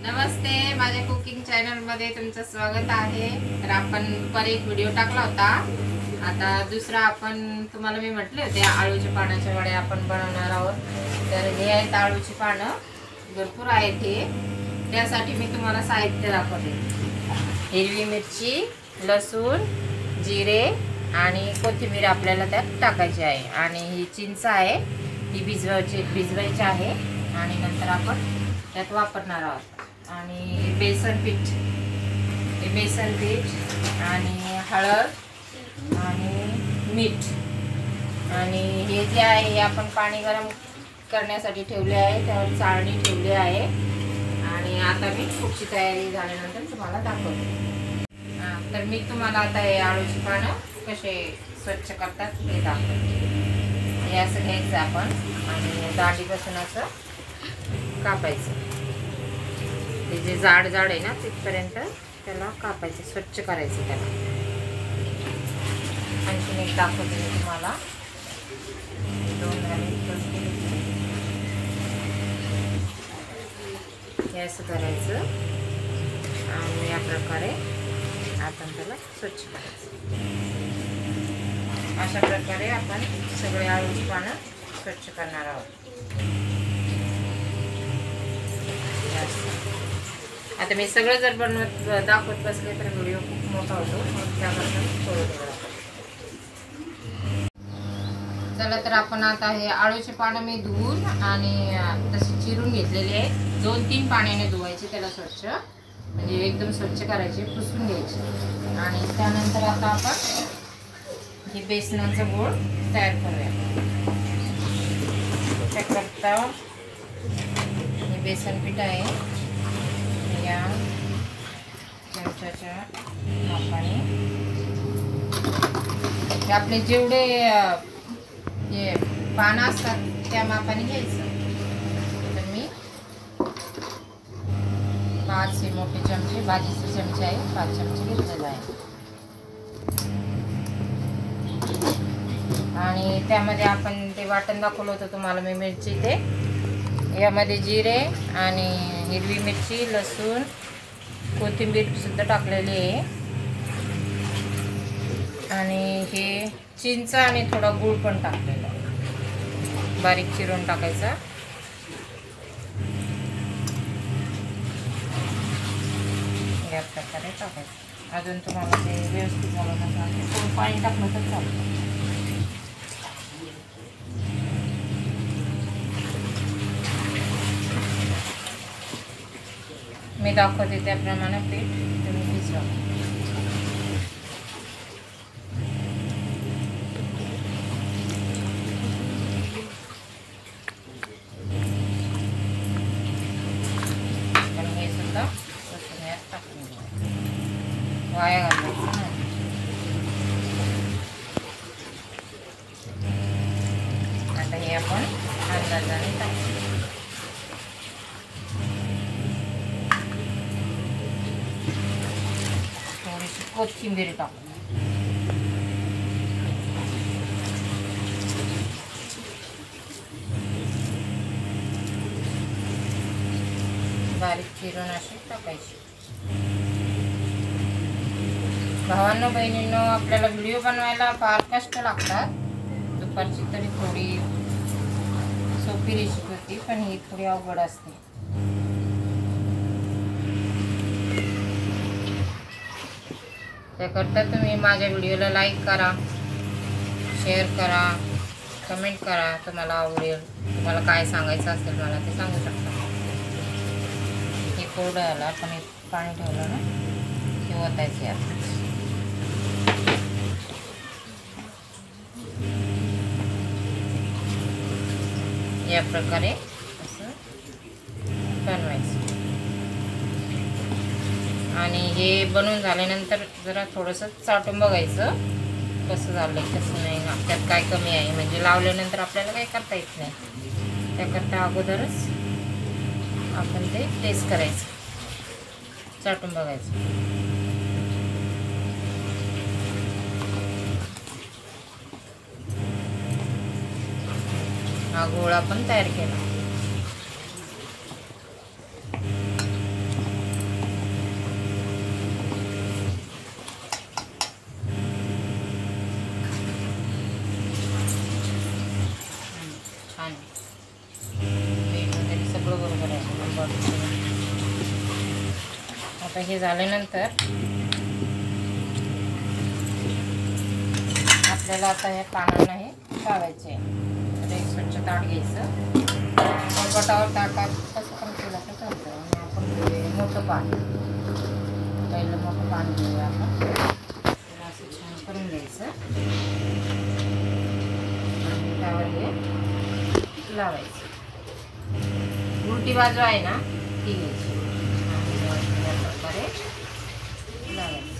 नमस्ते, माझ्या cooking channel मध्ये तुमचं स्वागत आहे। तर आपण पर एक व्हिडिओ टाकला होता, आता दुसरा आपण तुम्हाला मी म्हटले होते आळूच्या पानाच्या वड्या आपण बनवणार आहोत। तर हे आहेत आळूची पानं, भरपूर आहेत हे। त्यासाठी मी तुम्हाला साहित्य दाखवते। हिरवी मिरची, लसूण, जिरे आणि कोथिंबीर आपल्याला त्यात टाकायची आहे। आणि ही चिंच आहे, ही भिजवायची आहे आणि नंतर आपण त्यात वापरणार आहोत। आणि बेसन पीठ आणि हळद आणि मीठ आणि हे जे आहे हे आपण पाणी गरम करण्यासाठी ठेवले आहे, त्यावर चाळणी ठेवली आहे। आणि आता मी पुढची तयारी झाल्यानंतर तुम्हाला दाखवते। तर मी तुम्हाला आता हे आळूची पानं कसे स्वच्छ करतात ते दाखवते। हे असं घ्यायचं आपण आणि दाढीपासून असं कापायचं। हे जे जाड आहे ना तिथपर्यंत त्याला कापायचं, स्वच्छ करायचं त्याला। आणखीन एक दाखवते मी तुम्हाला। हे असं करायचं आणि या प्रकारे आपण त्याला स्वच्छ करायचं। अशा प्रकारे आपण सगळे आळूची पानं स्वच्छ करणार आहोत। आता मी सगळं जर बनवत दाखवत बसले तर व्हिडिओ खूप मोठा होतो, मग त्याबद्दल थोडं चला। तर आपण आता हे आळूचे पानं मी धुवून आणि तसे चिरून घेतलेले आहे। 2-3 पाण्याने धुवायचे त्याला स्वच्छ, म्हणजे एकदम स्वच्छ करायचे, पुसून घ्यायचे। आणि त्यानंतर आता आपण हे बेसनाचं गोळ तयार करूया। त्याकरता हे बेसन पीठ आहे, या चमच्याच्या मापाने आपले जेवढे हे पानं असतात त्या मापाने घ्यायचं। तर मी 5 मोठे चमचे, भाजीचे चमचे आहे, 5 चमचे घेतलेला आहे। आणि त्यामध्ये आपण ते वाटण दाखवलं होतं तुम्हाला मी, मिरची, ते यामध्ये जिरे आणि हिरवी मिरची, लसूण, कोथिंबीर सुद्धा टाकलेली आहे। आणि हे चिंच आणि थोडा गूळ पण टाकलेला आहे, बारीक चिरून टाकायचा। या प्रकारे टाकायचं। अजून तुम्हाला ते व्यवस्थित झालं नसेल थोडं पाणी टाकलं तर चालतं। मी दाखवते त्याप्रमाणे पीठ तुम्ही भिजवा। पण हे सुद्धा यात टाकून घ्या, वाया घालायचं नाही। आता हे आपण अंदाजाने टाकू। कोथिंबीर टाकू, बारीक चिरून अशी टाकायची। भावांनो बहिणींनो, आपल्याला व्हिडिओ बनवायला फार कष्ट लागतात। दुपारची तरी थोडी सोपी रेसिपी होती, पण ही थोडी अवघड असते। त्याकरता तुम्ही माझ्या व्हिडिओला लाईक करा, शेअर करा, कमेंट करा। तुम्हाला आवडेल, तुम्हाला काय सांगायचं असेल मला ते सांगू शकता। हे कोरडं आलं, आपण पाणी ठेवलं ना, हे ओतायचे आता। या प्रकारे असं बनवायचं। आणि हे बनवून झाल्यानंतर जरा थोडंसं चाटून बघायचं कसं झालं कसं नाही, त्यात काय कमी आहे। म्हणजे लावल्यानंतर आपल्याला काही करता येत नाही, त्याकरता अगोदरच आपण ते टेस्ट करायचं, चाटून बघायचं। हा गोळा पण तयार केला। आता हे झाल्यानंतर आपल्याला आता हे पानांना हे लावायचे. तर एक स्वच्छ ताट घ्यायचं, बोटावर ताटात कसं पण केलं तर चालतं. आणि आपण मोठं पान, पहिलं मोठं पान घेऊया आपण. असं छान करून घ्यायचं आणि त्यावर हे लावायचं. उलटी बाजू आहे ना ती घ्यायची आणि या प्रकारे लावायचं.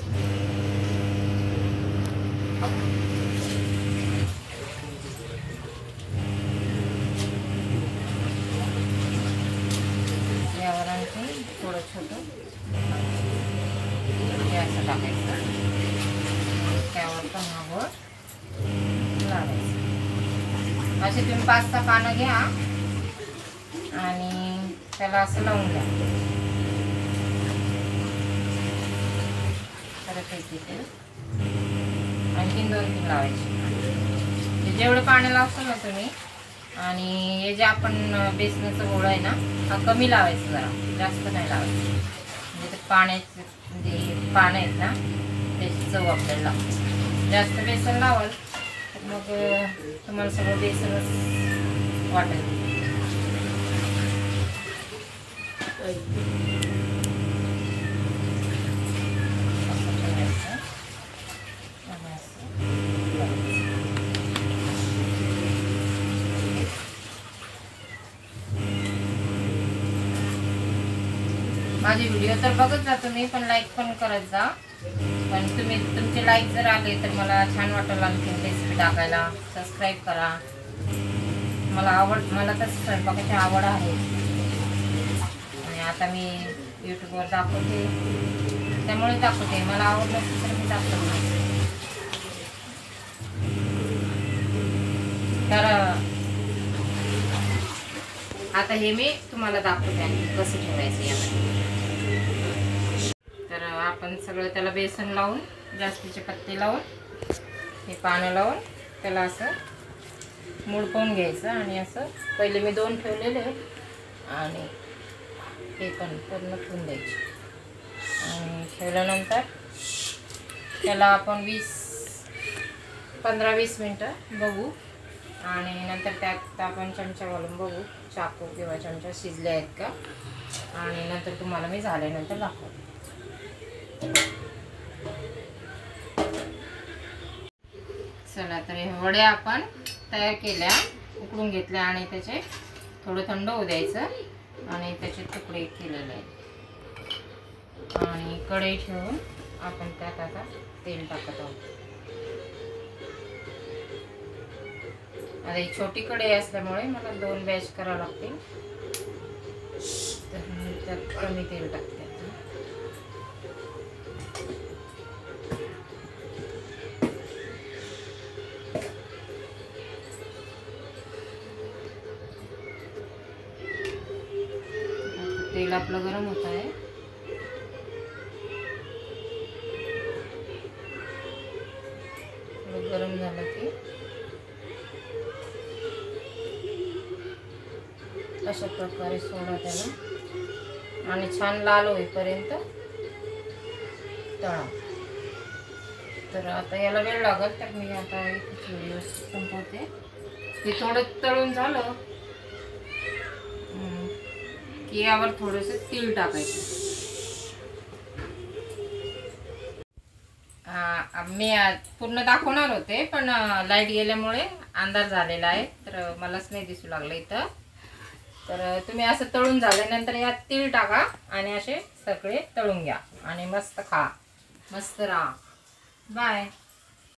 यावर आणखी थोडं छोटं हे असं टाकायचं, त्यावर पण हवं लावायचं. असे तुम्ही 5-6 पानं घ्या आणि त्याला असं लावून द्या. परत एक इथे आणखीन 2-3 लावायचे. जेवढे पानं लावतो ना तुम्ही, आणि हे जे आपण बेसनाचं गोळा आहे ना हा कमी लावायचं, जरा जास्त नाही लावायचं. म्हणजे ते पाण्याचे म्हणजे पानं आहेत ना त्याची चव आपल्याला लागते. जास्त बेसन लावाल तर मग तुम्हाला सगळं बेसनच वाटेल. माझे व्हिडिओ तर बघत जा तुम्ही, पण लाईक पण करत जा. पण तुम्ही तुमचे लाईक जर आले तर मला छान वाटेल आणखी रेसिपी टाकायला. सबस्क्राईब करा. मला तर स्वयंपाकाची आवड आहे आणि आता मी यूट्यूबवर दाखवते, त्यामुळे दाखवते. मला आवड नसेल तर मी दाखवत नाही. तर आता हे मी तुम्हाला दाखवते आणि कसं ठेवायचं यामध्ये. तर आपण सगळं त्याला बेसन लावून, जास्तीचे पत्ते लावून, हे पानं लावून त्याला असं मुडकवून घ्यायचं. आणि असं पहिले मी 2 ठेवलेले आणि हे पण पूर्ण ठेवून द्यायचे. आणि ठेवल्यानंतर त्याला आपण 15-20 मिनटं बघू. आणि नंतर त्यात आपण चमचा घालून बघू, चाकू किंवा चमचा शिजले आहेत का. आणि नंतर तुम्हाला मी झाल्यानंतर दाखवते. चला, तर हे वड्या आपण तयार केल्या, उकडून घेतल्या आणि त्याचे थोडं थंड होऊ द्यायचं आणि त्याचे तुकडे केलेले आहेत. आणि कढई ठेवून आपण त्यात आता तेल टाकत आहोत. आता ही छोटी कढई असल्यामुळे मला 2 बॅच करावं लागतील, तर मी त्यात कमी तेल टाकते. तेल आपलं गरम होत आहे. गरम झालं की अशा प्रकारे सोडा त्याला आणि छान लाल होईपर्यंत तळा. तर आता याला वेळ लागेल, तर मी आता इथेच व्हिडिओ संपवते. ते थोडं तळून झालं की यावर थोडंसं तीळ टाकायचं. मी पूर्ण दाखवणार होते पण लाईट गेल्यामुळे अंधार झालेला आहे, तर मलाच नाही दिसू लागलं इथं. तर तुम्ही असं तळून झाल्यानंतर यात तीळ टाका आणि असे सगळे तळून घ्या आणि मस्त खा, मस्त राहा. बाय.